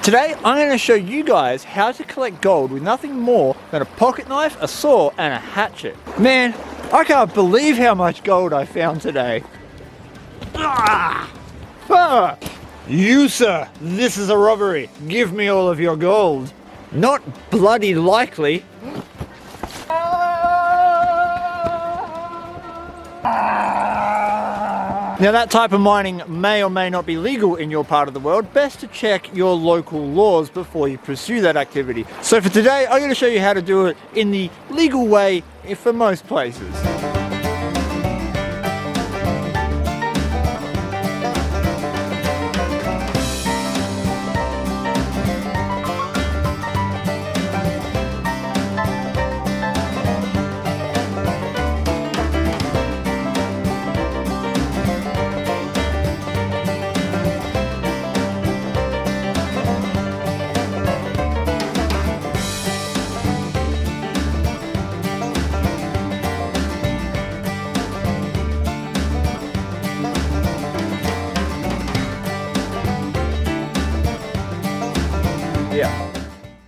Today I'm going to show you guys how to collect gold with nothing more than a pocket knife, a saw and a hatchet. Man, I can't believe how much gold I found today. You sir, this is a robbery. Give me all of your gold. Not bloody likely. Now that type of mining may or may not be legal in your part of the world. Best to check your local laws before you pursue that activity. So for today, I'm going to show you how to do it in the legal way for most places.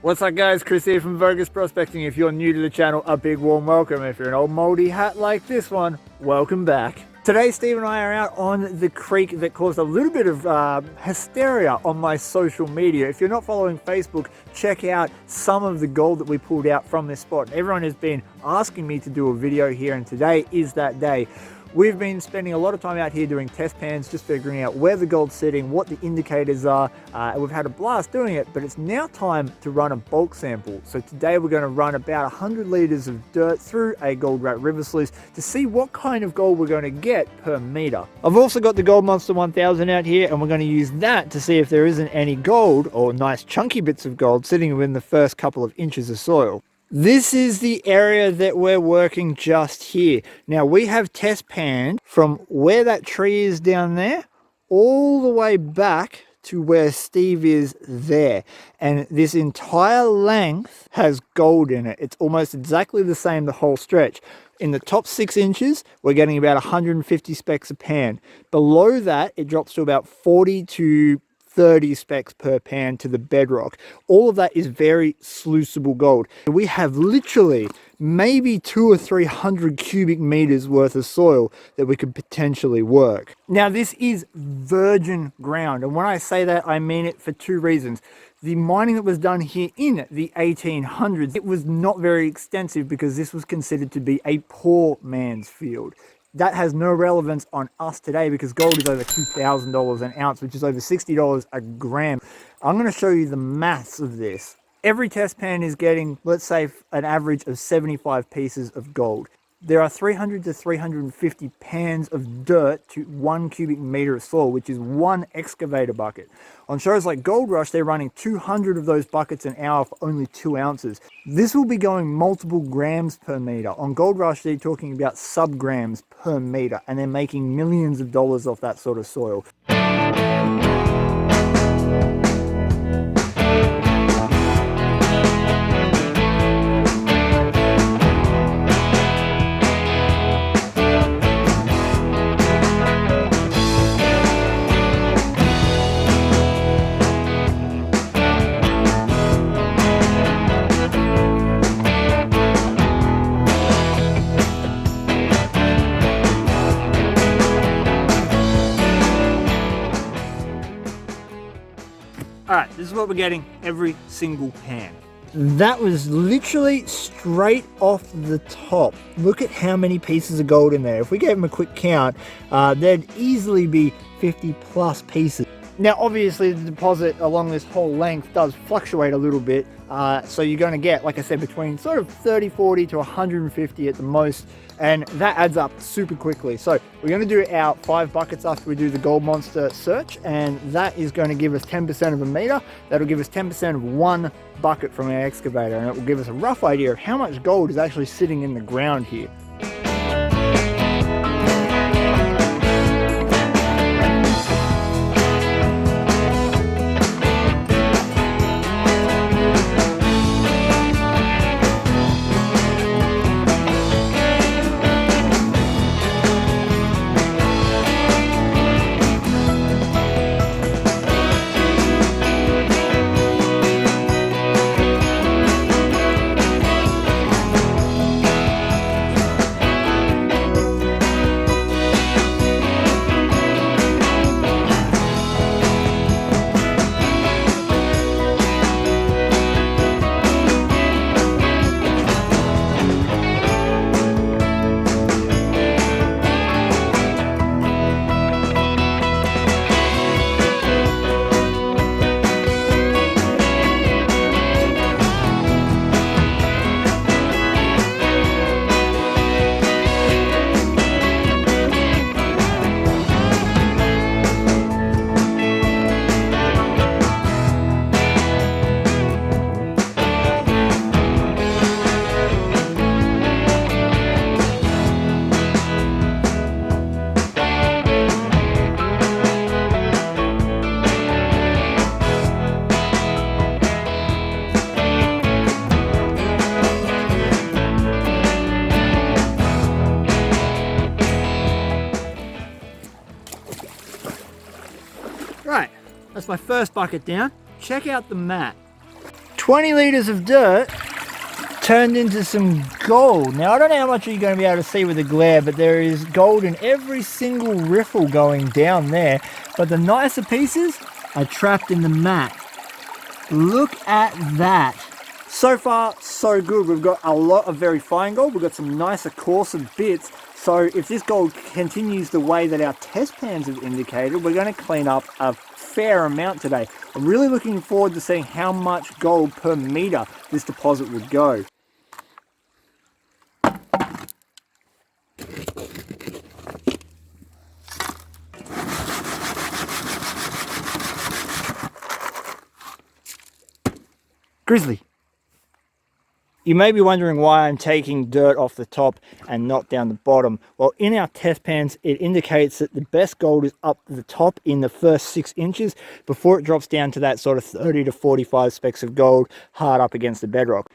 What's up guys, Chris here from Vo-Gus Prospecting. If you're new to the channel, a big warm welcome. If you're an old moldy hat like this one, welcome back. Today Steve and I are out on the creek that caused a little bit of hysteria on my social media. If you're not following Facebook, check out some of the gold that we pulled out from this spot. Everyone has been asking me to do a video here and today is that day. We've been spending a lot of time out here doing test pans, just figuring out where the gold's sitting, what the indicators are. We've had a blast doing it, but it's now time to run a bulk sample. So today we're going to run about 100 litres of dirt through a gold rat river sluice to see what kind of gold we're going to get per metre. I've also got the Gold Monster 1000 out here, and we're going to use that to see if there isn't any gold or nice chunky bits of gold sitting within the first couple of inches of soil. This is the area that we're working just here. Now we have test panned from where that tree is down there all the way back to where Steve is there. And this entire length has gold in it. It's almost exactly the same the whole stretch. In the top 6 inches, we're getting about 150 specks a pan. Below that, it drops to about 40 to 30 specks per pan to the bedrock. All of that is very sluiceable gold. We have literally maybe 200 or 300 cubic meters worth of soil that we could potentially work. Now this is virgin ground, and when I say that I mean it for 2 reasons. The mining that was done here in the 1800s, it was not very extensive because this was considered to be a poor man's field. That has no relevance on us today because gold is over $2,000 an ounce, which is over $60 a gram. I'm going to show you the maths of this. Every test pan is getting, let's say, an average of 75 pieces of gold. There are 300 to 350 pans of dirt to 1 cubic meter of soil, which is 1 excavator bucket. On shows like Gold Rush, they're running 200 of those buckets an hour for only 2 ounces. This will be going multiple grams per meter. On Gold Rush, they're talking about sub-grams per meter, and they're making millions of dollars off that sort of soil. Alright, this is what we're getting every single pan. That was literally straight off the top. Look at how many pieces of gold in there. If we gave them a quick count, there'd easily be 50 plus pieces. Now obviously the deposit along this whole length does fluctuate a little bit, so you're going to get, like I said, between sort of 30, 40 to 150 at the most, and that adds up super quickly. So we're going to do our 5 buckets after we do the Gold Monster search, and that is going to give us 10% of a meter. That'll give us 10% of 1 bucket from our excavator, and it will give us a rough idea of how much gold is actually sitting in the ground here. Right, that's my first bucket down. Check out the mat. 20 litres of dirt turned into some gold. Now, I don't know how much you're going to be able to see with the glare, but there is gold in every single riffle going down there. But the nicer pieces are trapped in the mat. Look at that. So far, so good. We've got a lot of very fine gold. We've got some nicer, coarser bits. So if this gold continues the way that our test pans have indicated, we're going to clean up a fair amount today. I'm really looking forward to seeing how much gold per meter this deposit would go. Grizzly. You may be wondering why I'm taking dirt off the top and not down the bottom. Well, in our test pans, it indicates that the best gold is up the top in the first 6 inches before it drops down to that sort of 30 to 45 specks of gold hard up against the bedrock.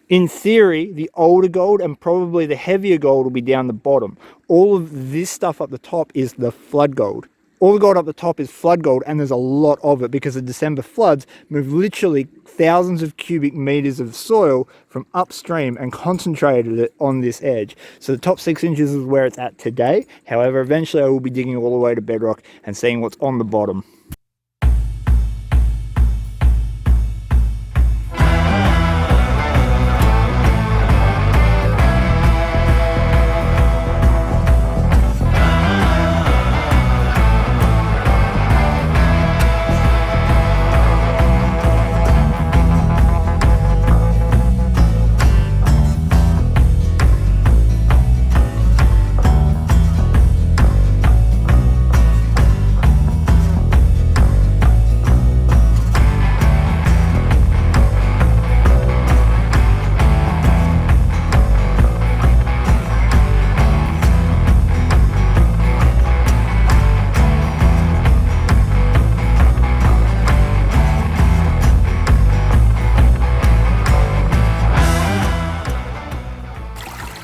In theory, the older gold and probably the heavier gold will be down the bottom. All of this stuff up the top is the flood gold. All the gold up the top is flood gold, and there's a lot of it because the December floods moved literally thousands of cubic meters of soil from upstream and concentrated it on this edge. So the top 6 inches is where it's at today. However, eventually I will be digging all the way to bedrock and seeing what's on the bottom.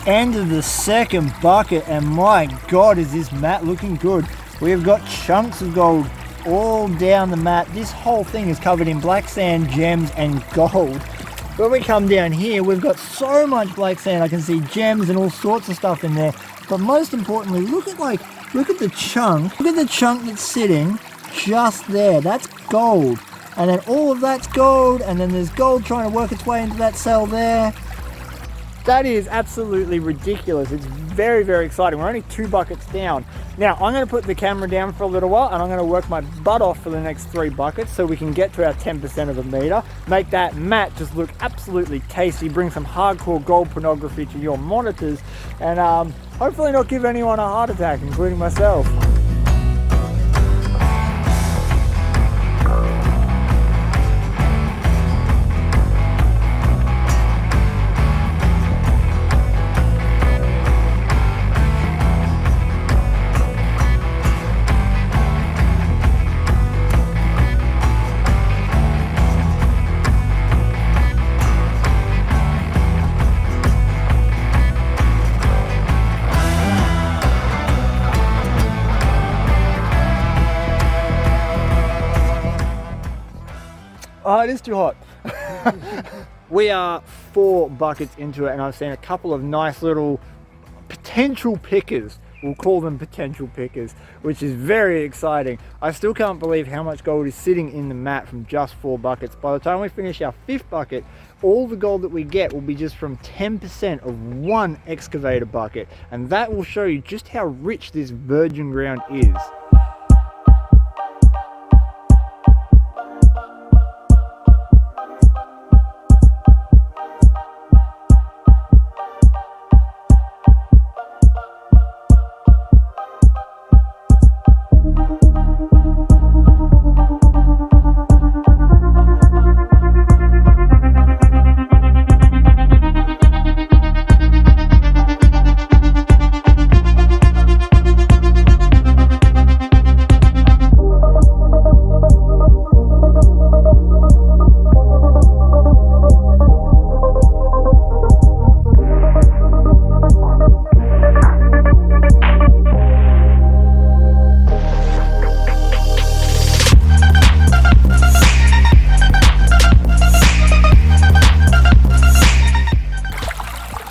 End of the second bucket, and my god, is this mat looking good. We have got chunks of gold all down the mat. This whole thing is covered in black sand, gems and gold. When we come down here, we've got so much black sand. I can see gems and all sorts of stuff in there. But most importantly, look at the chunk. Look at the chunk that's sitting just there. That's gold. And then all of that's gold, and then there's gold trying to work its way into that cell there. That is absolutely ridiculous. It's very, very exciting. We're only 2 buckets down. Now, I'm going to put the camera down for a little while, and I'm going to work my butt off for the next 3 buckets so we can get to our 10% of a meter, make that mat just look absolutely tasty, bring some hardcore gold pornography to your monitors, and hopefully not give anyone a heart attack, including myself. Oh, it is too hot. We are 4 buckets into it, and I've seen a couple of nice little potential pickers. We'll call them potential pickers, which is very exciting. I still can't believe how much gold is sitting in the mat from just 4 buckets. By the time we finish our 5th bucket, all the gold that we get will be just from 10% of 1 excavator bucket, and that will show you just how rich this virgin ground is.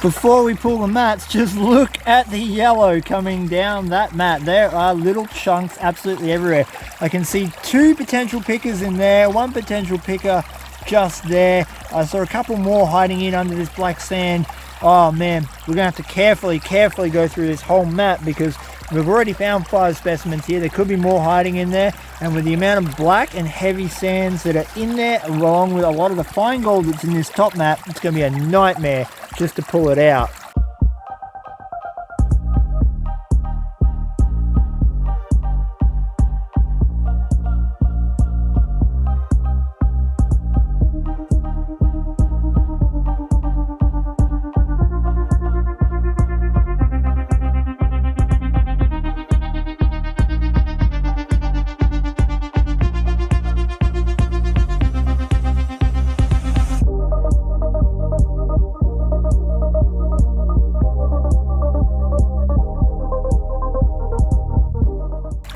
Before we pull the mats, just look at the yellow coming down that mat. There are little chunks absolutely everywhere. I can see 2 potential pickers in there, 1 potential picker just there. I saw a couple more hiding in under this black sand. Oh man, we're gonna have to carefully go through this whole mat because we've already found 5 specimens here. There could be more hiding in there, and with the amount of black and heavy sands that are in there, along with a lot of the fine gold that's in this top mat, it's gonna be a nightmare just to pull it out.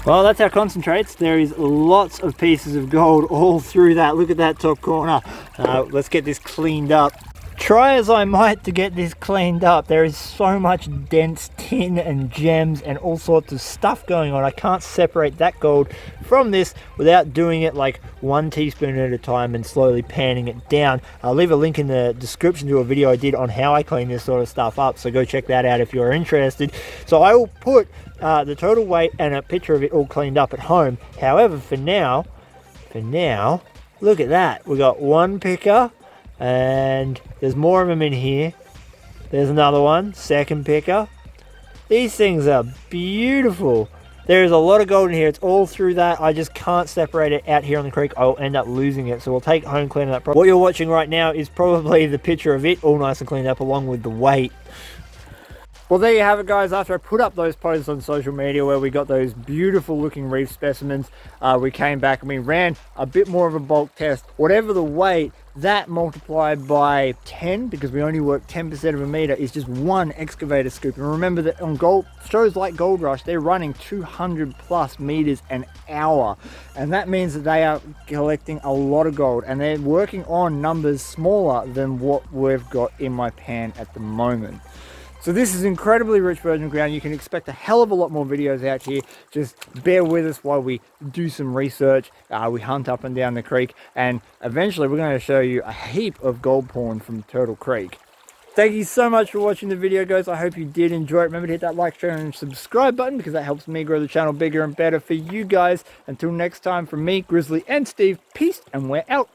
Well, that's our concentrates. There is lots of pieces of gold all through that. Look at that top corner. Let's get this cleaned up. Try as I might to get this cleaned up, there is so much dense tin and gems and all sorts of stuff going on. I can't separate that gold from this without doing it like 1 teaspoon at a time and slowly panning it down. I'll leave a link in the description to a video I did on how I clean this sort of stuff up, so go check that out if you're interested. So I will put the total weight and a picture of it all cleaned up at home. However, for now, look at that. We got 1 picker, and there's more of them in here. There's another one, 2nd picker. These things are beautiful. There is a lot of gold in here. It's all through that. I just can't separate it out here on the creek. I'll end up losing it. So we'll take it home, clean it up. What you're watching right now is probably the picture of it all nice and cleaned up along with the weight. Well, there you have it, guys. After I put up those posts on social media where we got those beautiful looking reef specimens, we came back and we ran a bit more of a bulk test. Whatever the weight, that multiplied by 10, because we only work 10% of a meter, is just 1 excavator scoop. And remember that on gold shows like Gold Rush, they're running 200 plus meters an hour, and that means that they are collecting a lot of gold, and they're working on numbers smaller than what we've got in my pan at the moment. So this is incredibly rich virgin ground. You can expect a hell of a lot more videos out here. Just bear with us while we do some research. We hunt up and down the creek, and eventually we're going to show you a heap of gold porn from Turtle Creek. Thank you so much for watching the video, guys. I hope you did enjoy it. Remember to hit that like, share, and subscribe button, because that helps me grow the channel bigger and better for you guys. Until next time, from me, Grizzly, and Steve, peace, and we're out.